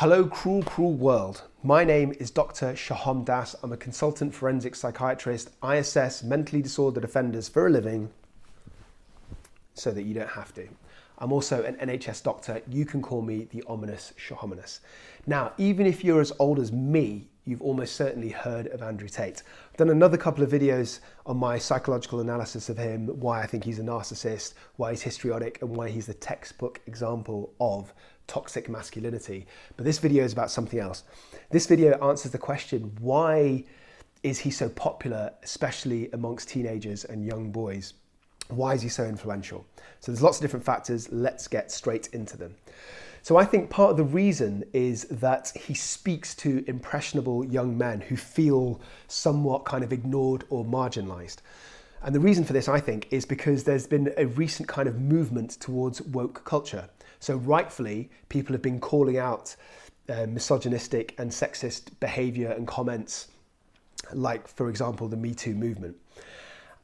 Hello, cruel, cruel world. My name is Dr. Shaham Das. I'm a consultant forensic psychiatrist. I assess mentally disordered offenders for a living so that you don't have to. I'm also an NHS doctor. You can call me the ominous Shahaminous. Now, even if you're as old as me, you've almost certainly heard of Andrew Tate. I've done another couple of videos on my psychological analysis of him, why I think he's a narcissist, why he's histrionic, and why he's the textbook example of toxic masculinity. But this video is about something else. This video answers the question, why is he so popular, especially amongst teenagers and young boys? Why is he so influential? So there's lots of different factors. Let's get straight into them. So I think part of the reason is that he speaks to impressionable young men who feel somewhat kind of ignored or marginalized. And the reason for this, I think, is because there's been a recent kind of movement towards woke culture. So rightfully, people have been calling out misogynistic and sexist behavior and comments, like, for example, the Me Too movement.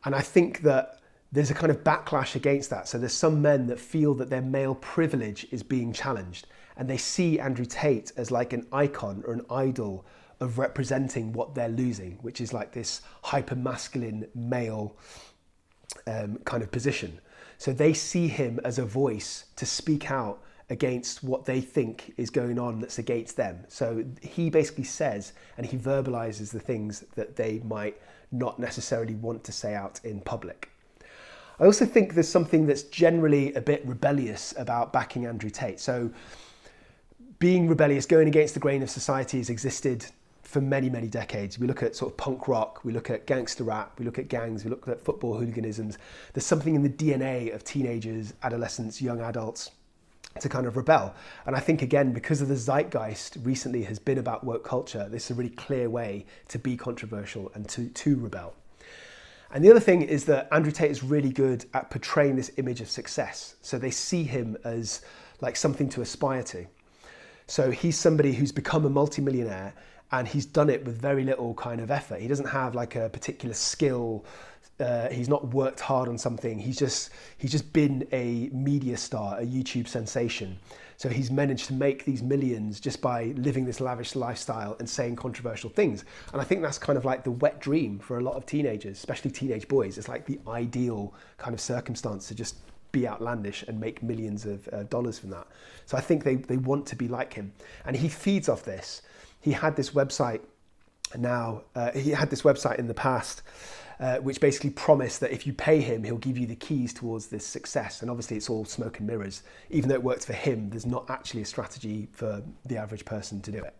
And I think that there's a kind of backlash against that. So there's some men that feel that their male privilege is being challenged, and they see Andrew Tate as like an icon or an idol of representing what they're losing, which is like this hyper-masculine male kind of position. So they see him as a voice to speak out against what they think is going on that's against them. So he basically says, and he verbalizes the things that they might not necessarily want to say out in public. I also think there's something that's generally a bit rebellious about backing Andrew Tate. So being rebellious, going against the grain of society has existed for many, many decades. We look at sort of punk rock, we look at gangster rap, we look at gangs, we look at football hooliganisms. There's something in the DNA of teenagers, adolescents, young adults to kind of rebel. And I think, again, because of the zeitgeist recently has been about woke culture, this is a really clear way to be controversial and to rebel. And the other thing is that Andrew Tate is really good at portraying this image of success. So they see him as like something to aspire to. So he's somebody who's become a multimillionaire, and he's done it with very little kind of effort. He doesn't have like a particular skill. He's not worked hard on something. He's just been a media star, a YouTube sensation. So he's managed to make these millions just by living this lavish lifestyle and saying controversial things. And I think that's kind of like the wet dream for a lot of teenagers, especially teenage boys. It's like the ideal kind of circumstance to just be outlandish and make millions of dollars from that. So I think they want to be like him. And he feeds off this. He had this website in the past, which basically promised that if you pay him, he'll give you the keys towards this success. And obviously it's all smoke and mirrors. Even though it worked for him, there's not actually a strategy for the average person to do it.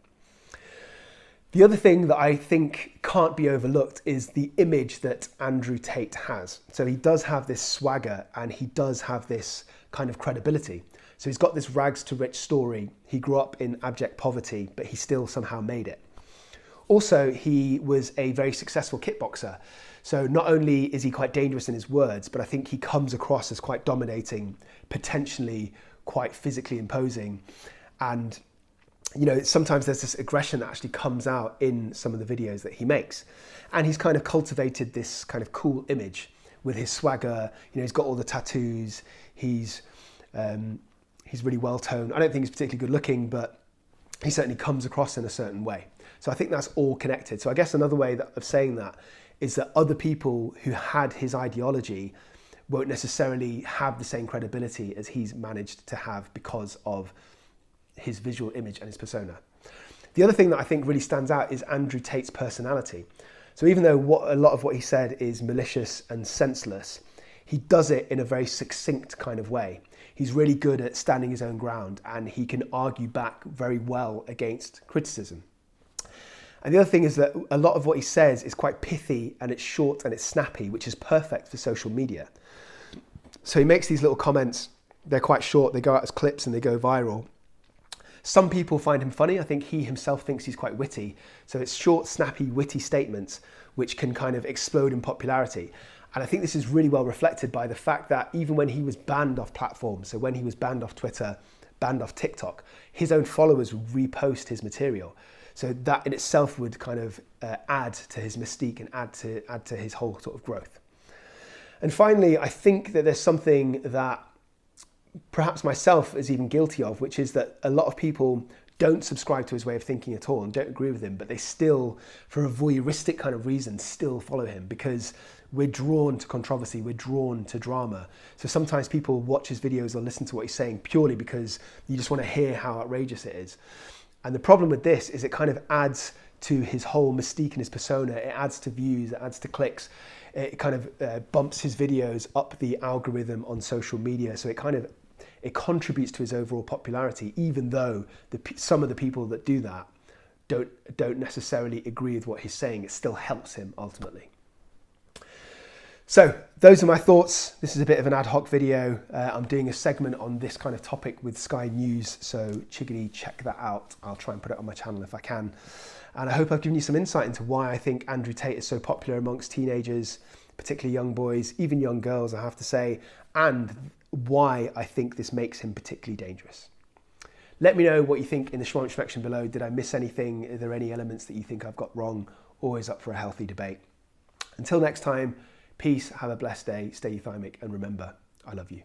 The other thing that I think can't be overlooked is the image that Andrew Tate has. So he does have this swagger, and he does have this kind of credibility. So he's got this rags to rich story. He grew up in abject poverty, but he still somehow made it. Also, he was a very successful kickboxer. So not only is he quite dangerous in his words, but I think he comes across as quite dominating, potentially quite physically imposing. And, you know, sometimes there's this aggression that actually comes out in some of the videos that he makes. And he's kind of cultivated this kind of cool image with his swagger. You know, he's got all the tattoos. He's really well-toned. I don't think he's particularly good looking, but he certainly comes across in a certain way. So I think that's all connected. So I guess another way of saying that is that other people who had his ideology won't necessarily have the same credibility as he's managed to have because of his visual image and his persona. The other thing that I think really stands out is Andrew Tate's personality. So even though a lot of what he said is malicious and senseless, he does it in a very succinct kind of way. He's really good at standing his own ground, and he can argue back very well against criticism. And the other thing is that a lot of what he says is quite pithy, and it's short and it's snappy, which is perfect for social media. So he makes these little comments. They're quite short. They go out as clips and they go viral. Some people find him funny. I think he himself thinks he's quite witty. So it's short, snappy, witty statements which can kind of explode in popularity. And I think this is really well reflected by the fact that even when he was banned off platforms, so when he was banned off Twitter, banned off TikTok, his own followers would repost his material. So that in itself would kind of add to his mystique and add to his whole sort of growth. And finally, I think that there's something that perhaps myself is even guilty of, which is that a lot of people don't subscribe to his way of thinking at all and don't agree with him, but they still, for a voyeuristic kind of reason, still follow him because we're drawn to controversy, we're drawn to drama. So sometimes people watch his videos or listen to what he's saying purely because you just want to hear how outrageous it is. And the problem with this is it kind of adds to his whole mystique and his persona. It adds to views, it adds to clicks. It kind of bumps his videos up the algorithm on social media. So it contributes to his overall popularity, even though some of the people that do that don't necessarily agree with what he's saying. It still helps him ultimately. So those are my thoughts. This is a bit of an ad hoc video. I'm doing a segment on this kind of topic with Sky News, so chickadee, check that out. I'll try and put it on my channel if I can. And I hope I've given you some insight into why I think Andrew Tate is so popular amongst teenagers, particularly young boys, even young girls, I have to say, and why I think this makes him particularly dangerous. Let me know what you think in the comment section below. Did I miss anything? Are there any elements that you think I've got wrong? Always up for a healthy debate. Until next time, peace, have a blessed day, stay euthymic, and remember, I love you.